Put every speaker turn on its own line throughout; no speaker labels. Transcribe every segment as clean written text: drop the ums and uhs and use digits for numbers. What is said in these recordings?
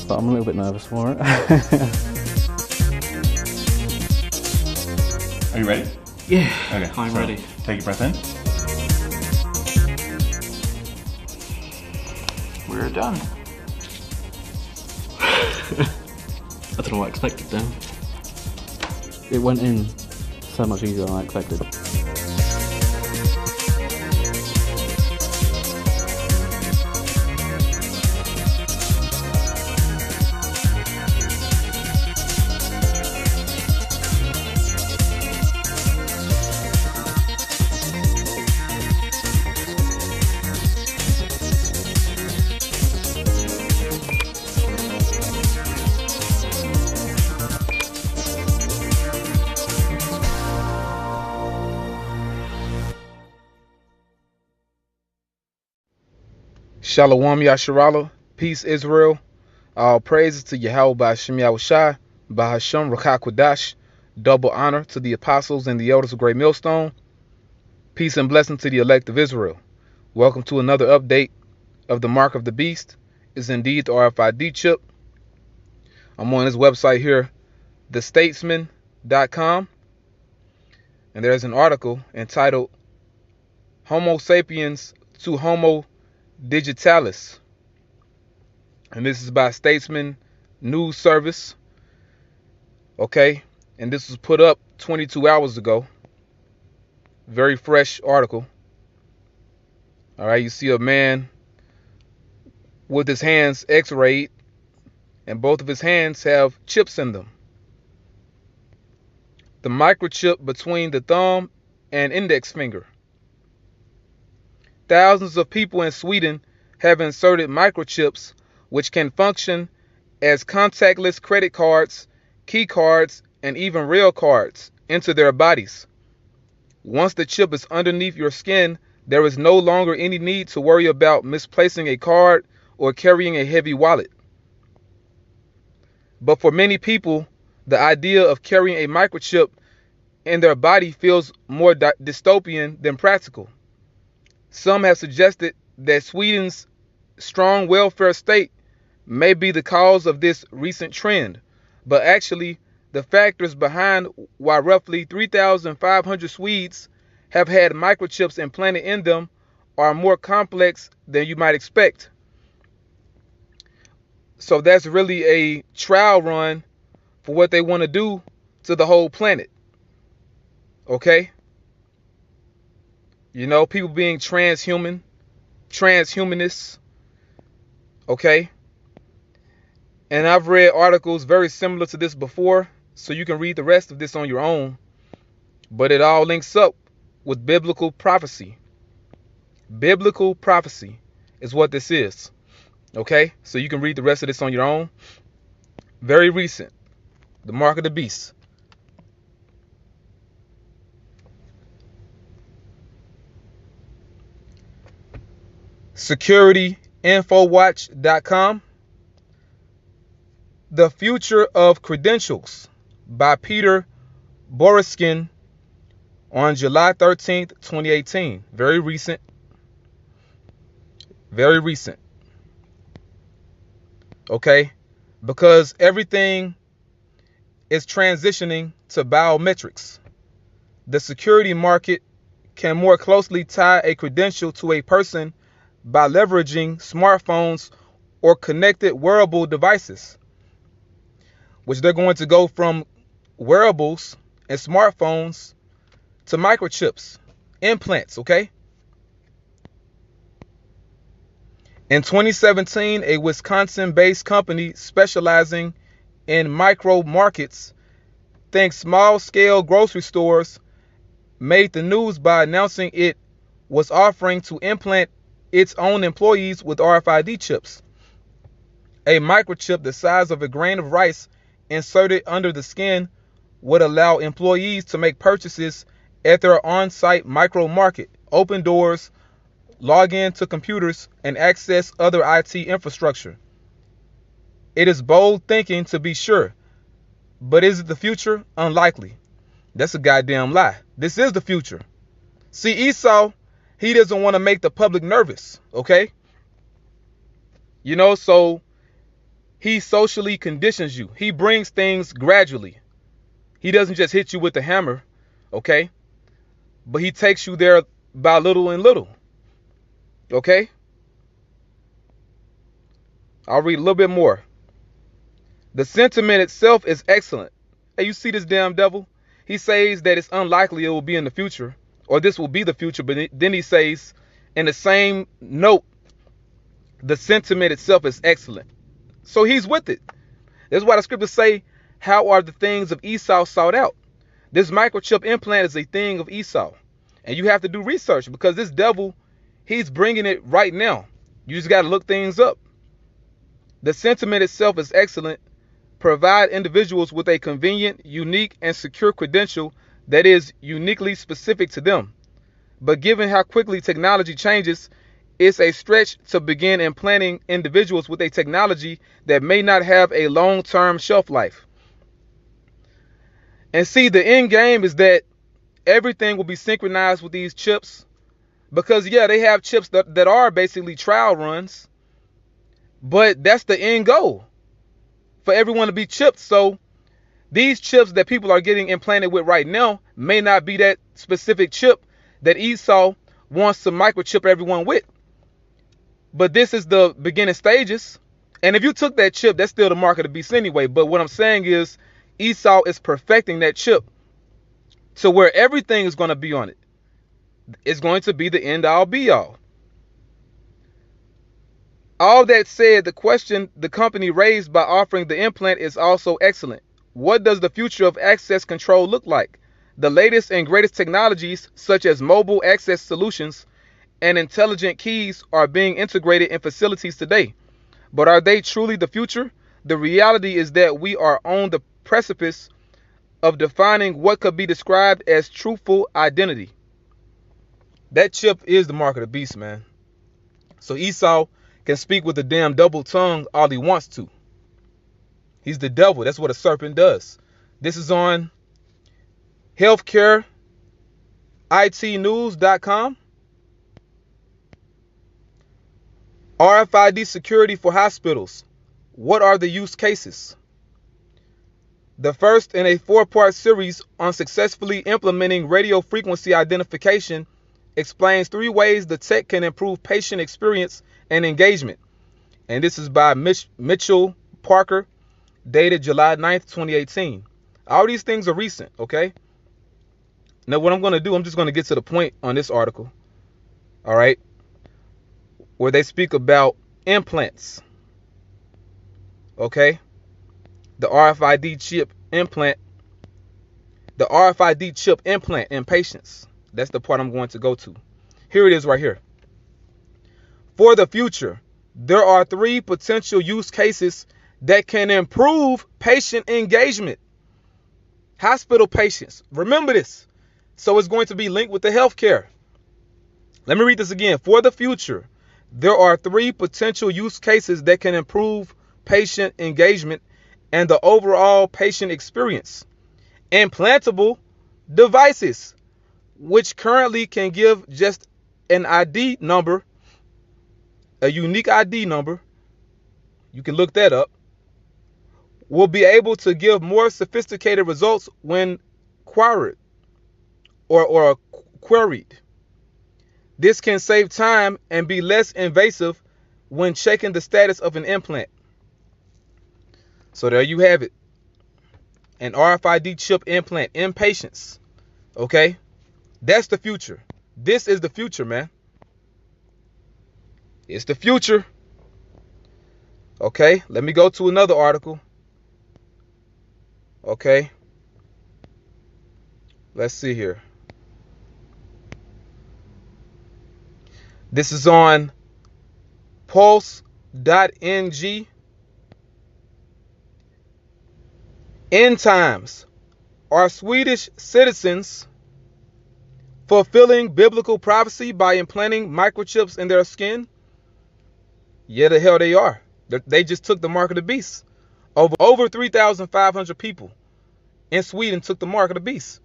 But I'm a little bit nervous for it.
Are you ready?
Yeah,
Okay,
I'm ready.
Take a breath in.
We're done. I don't know what I expected then. It went in so much easier than I expected.
Shalom Yasharala, peace Israel, all praises to Yahawashi, Bahasham Rakakwadash, double honor to the apostles and the elders of Great Millstone, peace and blessing to the elect of Israel. Welcome to another update of the Mark of the Beast. Is indeed the RFID chip. I'm on this website here, thestatesman.com, and there's an article entitled Homo sapiens to Homo Digitalis, and this is by Statesman News Service. Okay, and this was put up 22 hours ago. Very fresh article. All right, you see a man with his hands x-rayed, and both of his hands have chips in them. The microchip between the thumb and index finger. Thousands of people in Sweden have inserted microchips which can function as contactless credit cards, key cards, and even rail cards into their bodies. Once the chip is underneath your skin, there is no longer any need to worry about misplacing a card or carrying a heavy wallet. But for many people, the idea of carrying a microchip in their body feels more dystopian than practical. Some have suggested that Sweden's strong welfare state may be the cause of this recent trend, but actually the factors behind why roughly 3,500 Swedes have had microchips implanted in them are more complex than you might expect. So that's really a trial run for what they want to do to the whole planet. Okay? You know, people being transhumanists. Okay? And I've read articles very similar to this before, so you can read the rest of this on your own. But it all links up with biblical prophecy. Biblical prophecy is what this is. Okay? So you can read the rest of this on your own. Very recent. The Mark of the Beast. SecurityInfoWatch.com. The Future of Credentials by Peter Boriskin on July 13th, 2018. Very recent. Very recent. Okay? Because everything is transitioning to biometrics. The security market can more closely tie a credential to a person by leveraging smartphones or connected wearable devices, which they're going to go from wearables and smartphones to microchips, implants, okay? In 2017, a Wisconsin-based company specializing in micro markets, think small-scale grocery stores, made the news by announcing it was offering to implant its own employees with RFID chips. A microchip the size of a grain of rice inserted under the skin would allow employees to make purchases at their on-site micro market, open doors, log in to computers, and access other IT infrastructure. It is bold thinking, to be sure, but is it the future? Unlikely. That's a goddamn lie. This is the future. See, Esau, he doesn't want to make the public nervous, okay? You know, so he socially conditions you. He brings things gradually. He doesn't just hit you with the hammer, okay? But he takes you there by little and little, okay? I'll read a little bit more. The sentiment itself is excellent. Hey, you see this damn devil? He says that it's unlikely it will be in the future, or this will be the future, but then he says, in the same note, the sentiment itself is excellent. So he's with it. That's why the scriptures say, how are the things of Esau sought out? This microchip implant is a thing of Esau. And you have to do research, because this devil, he's bringing it right now. You just got to look things up. The sentiment itself is excellent. Provide individuals with a convenient, unique, and secure credential that is uniquely specific to them. But given how quickly technology changes, it's a stretch to begin implanting individuals with a technology that may not have a long-term shelf life. And see, the end game is that everything will be synchronized with these chips, because yeah, they have chips that are basically trial runs, but that's the end goal, for everyone to be chipped. So these chips that people are getting implanted with right now may not be that specific chip that Esau wants to microchip everyone with. But this is the beginning stages. And if you took that chip, that's still the mark of the beast anyway. But what I'm saying is Esau is perfecting that chip to where everything is going to be on it. It's going to be the end all be all. All that said, the question the company raised by offering the implant is also excellent. What does the future of access control look like? The latest and greatest technologies, such as mobile access solutions and intelligent keys, are being integrated in facilities today. But are they truly the future? The reality is that we are on the precipice of defining what could be described as truthful identity. That chip is the mark of the beast, man. So Esau can speak with a damn double tongue all he wants to. He's the devil. That's what a serpent does. This is on healthcareitnews.com. RFID security for hospitals. What are the use cases? The first in a 4-part series on successfully implementing radio frequency identification explains 3 ways the tech can improve patient experience and engagement. And this is by Mitchell Parker, dated July 9th, 2018. All these things are recent, okay? Now what I'm going to do, I'm just going to get to the point on this article, all right, where they speak about implants, okay? The RFID chip implant, in patients. That's the part I'm going to go to. Here it is right here. For the future, there are 3 potential use cases that can improve patient engagement. Hospital patients. Remember this. So it's going to be linked with the healthcare. Let me read this again. For the future, there are 3 potential use cases that can improve patient engagement and the overall patient experience. Implantable devices, which currently can give just an ID number, a unique ID number, you can look that up, will be able to give more sophisticated results when queried or queried. This can save time and be less invasive when checking the status of an implant. So there you have it. An RFID chip implant in patients. Okay? That's the future. This is the future, man. It's the future. Okay, let me go to another article. Okay. Let's see here. This is on pulse.ng. End times. Are Swedish citizens fulfilling biblical prophecy by implanting microchips in their skin? Yeah, the hell they are. They just took the mark of the beast. Over 3,500 people in Sweden took the mark of the beast.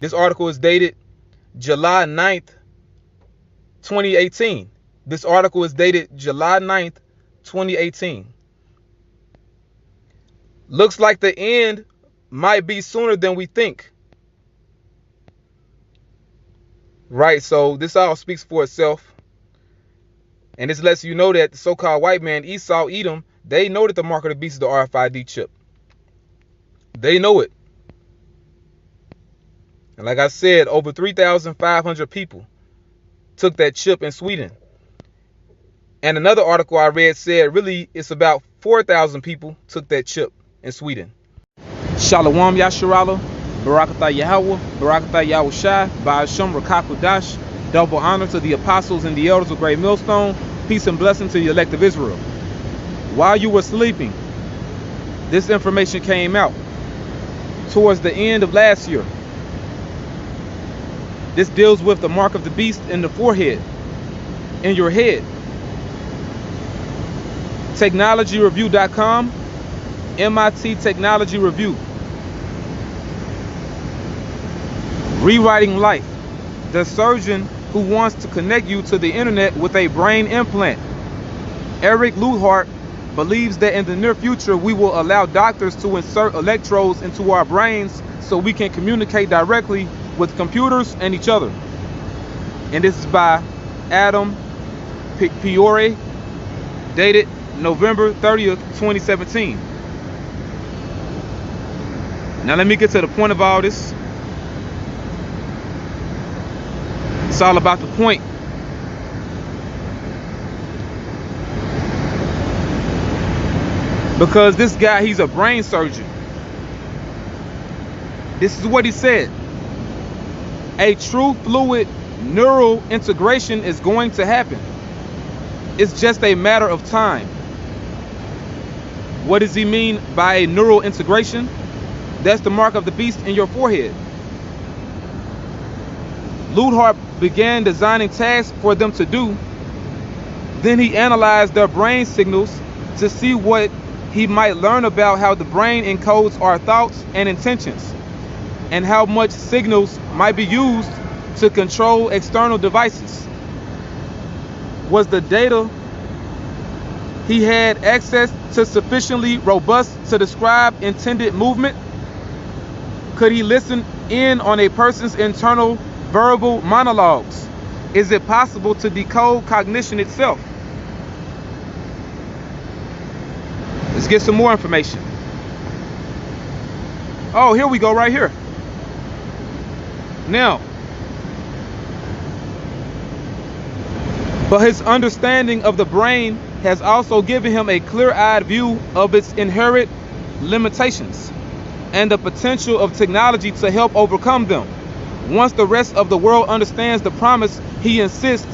This article is dated July 9th, 2018. This article is dated July 9th, 2018. Looks like the end might be sooner than we think. Right, so this all speaks for itself. And this lets you know that the so-called white man, Esau, Edom, they know that the mark of the beast is the RFID chip. They know it. And like I said, over 3,500 people took that chip in Sweden. And another article I read said really it's about 4,000 people took that chip in Sweden. Shalom Yasharala, Barakatah Yahweh, Barakatah Yahawashi, Ba'asham Rakakudash. Double honor to the apostles and the elders of Great Millstone. Peace and blessing to the elect of Israel. While you were sleeping, this information came out towards the end of last year. This deals with the mark of the beast in the forehead, in your head. TechnologyReview.com, MIT Technology Review. Rewriting Life, the surgeon who wants to connect you to the internet with a brain implant. Eric Luthart believes that in the near future we will allow doctors to insert electrodes into our brains so we can communicate directly with computers and each other. And this is by Adam Piore, dated November 30th, 2017. Now let me get to the point of all this. It's all about the point. Because this guy, he's a brain surgeon. This is what he said. A true fluid neural integration is going to happen. It's just a matter of time. What does he mean by a neural integration? That's the mark of the beast in your forehead. Luthart began designing tasks for them to do. Then he analyzed their brain signals to see what he might learn about how the brain encodes our thoughts and intentions, and how much signals might be used to control external devices. Was the data he had access to sufficiently robust to describe intended movement? Could he listen in on a person's internal verbal monologues? Is it possible to decode cognition itself? Let's get some more information. Oh, here we go right here. Now, but his understanding of the brain has also given him a clear-eyed view of its inherent limitations and the potential of technology to help overcome them. Once the rest of the world understands the promise he insists,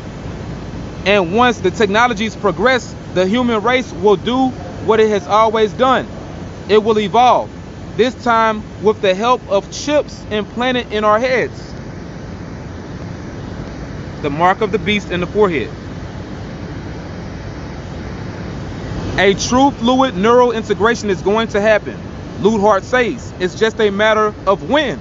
and once the technologies progress, the human race will do what it has always done. It will evolve, this time with the help of chips implanted in our heads. The mark of the beast in the forehead. A true fluid neural integration is going to happen. Luthart says it's just a matter of when.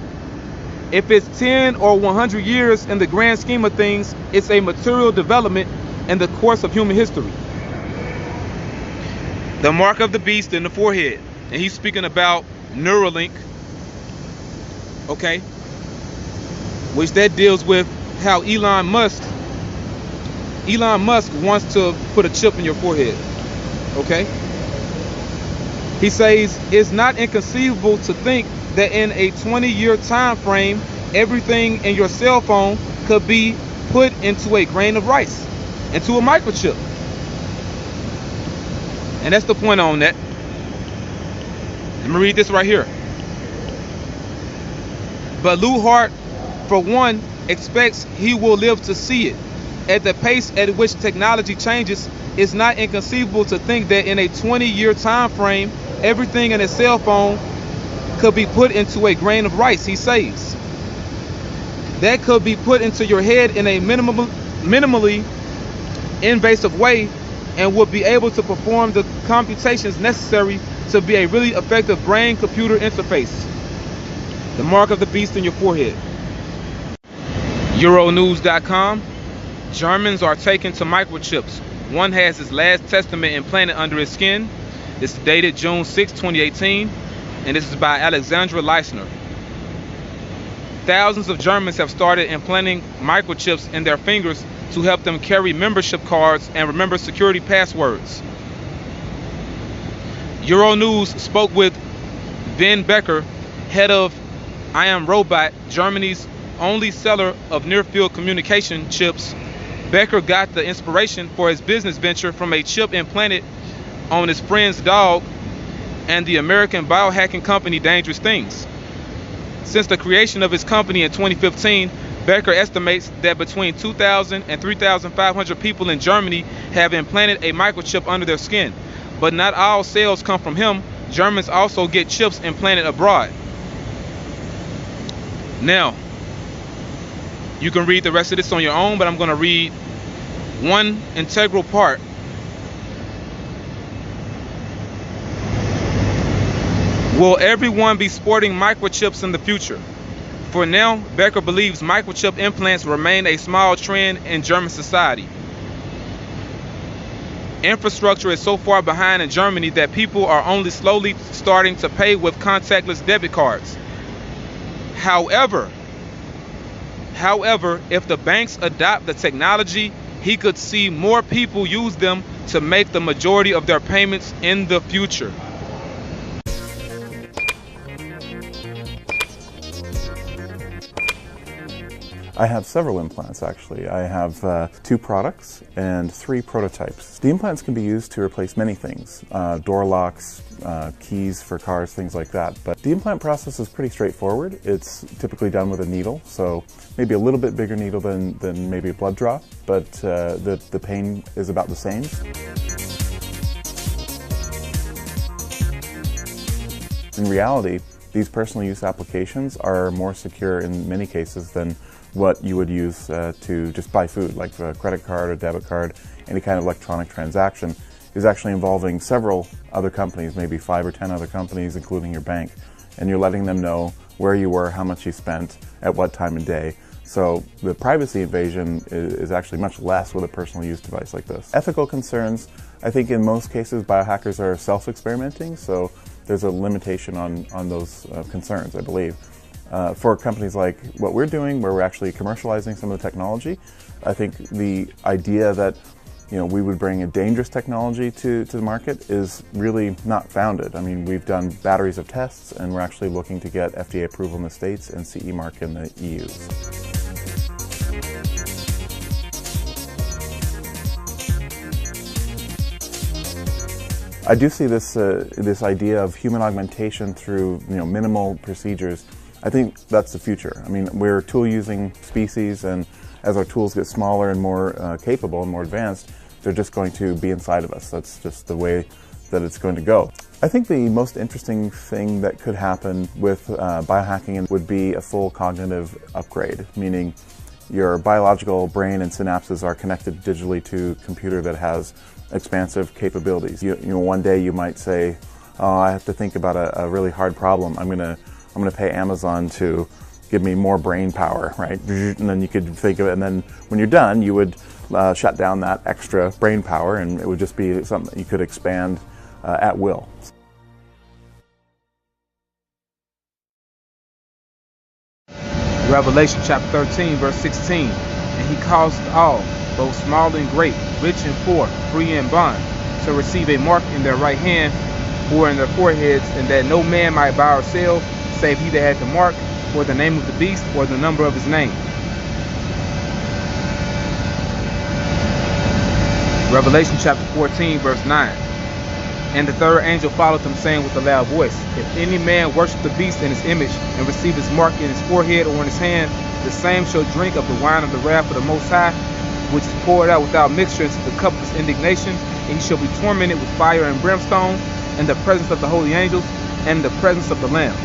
If it's 10 or 100 years in the grand scheme of things, it's a material development in the course of human history. The mark of the beast in the forehead. And he's speaking about Neuralink. Okay. Which that deals with how Elon Musk wants to put a chip in your forehead. Okay. He says it's not inconceivable to think that in a 20-year time frame, everything in your cell phone could be put into a grain of rice, into a microchip. And that's the point on that. Let me read this right here. But Luthart, for one, expects he will live to see it. At the pace at which technology changes, it's not inconceivable to think that in a 20-year time frame, everything in a cell phone could be put into a grain of rice, he says. That could be put into your head in a minimally invasive way and would be able to perform the computations necessary to be a really effective brain-computer interface. The mark of the beast in your forehead. Euronews.com. Germans are taken to microchips. One has his last testament implanted under his skin. This is dated June 6, 2018, and this is by Alexandra Leisner. Thousands of Germans have started implanting microchips in their fingers to help them carry membership cards and remember security passwords. Euronews spoke with Ben Becker, head of I Am Robot, Germany's only seller of near-field communication chips. Becker got the inspiration for his business venture from a chip implanted on his friend's dog and the American biohacking company Dangerous Things. Since the creation of his company in 2015, Becker estimates that between 2,000 and 3,500 people in Germany have implanted a microchip under their skin. But not all sales come from him. Germans also get chips implanted abroad. Now, you can read the rest of this on your own, but I'm going to read one integral part. Will everyone be sporting microchips in the future? For now, Becker believes microchip implants remain a small trend in German society. Infrastructure is so far behind in Germany that people are only slowly starting to pay with contactless debit cards. However, if the banks adopt the technology, he could see more people use them to make the majority of their payments in the future.
I have several implants actually. I have 2 products and 3 prototypes. The implants can be used to replace many things, door locks, keys for cars, things like that. But the implant process is pretty straightforward. It's typically done with a needle, so maybe a little bit bigger needle than maybe a blood draw, but the pain is about the same. In reality, these personal use applications are more secure in many cases than what you would use to just buy food, like a credit card or debit card. Any kind of electronic transaction is actually involving several other companies, maybe 5 or 10 other companies, including your bank, and you're letting them know where you were, how much you spent, at what time of day. So the privacy invasion is actually much less with a personal use device like this. Ethical concerns, I think in most cases biohackers are self-experimenting, so there's a limitation on those concerns, I believe. For companies like what we're doing, where we're actually commercializing some of the technology, I think the idea that we would bring a dangerous technology to the market is really not founded. I mean, we've done batteries of tests, and we're actually looking to get FDA approval in the States and CE mark in the EU. I do see this idea of human augmentation through minimal procedures. I think that's the future. I mean, we're tool-using species, and as our tools get smaller and more capable and more advanced, they're just going to be inside of us. That's just the way that it's going to go. I think the most interesting thing that could happen with biohacking would be a full cognitive upgrade, meaning your biological brain and synapses are connected digitally to a computer that has expansive capabilities. One day you might say, "Oh, I have to think about a really hard problem. I'm gonna pay Amazon to give me more brain power," right? And then you could think of it, and then when you're done, you would shut down that extra brain power, and it would just be something that you could expand at will.
Revelation chapter 13, verse 16. And he caused all, both small and great, rich and poor, free and bond, to receive a mark in their right hand or in their foreheads, and that no man might buy or sell, save he that had the mark, or the name of the beast, or the number of his name. Revelation chapter 14, verse 9. And the third angel followed them, saying with a loud voice, If any man worship the beast in his image, and receive his mark in his forehead or in his hand, the same shall drink of the wine of the wrath of the Most High, which is poured out without mixture into the cup of his indignation, and he shall be tormented with fire and brimstone, in the presence of the holy angels, and in the presence of the Lamb.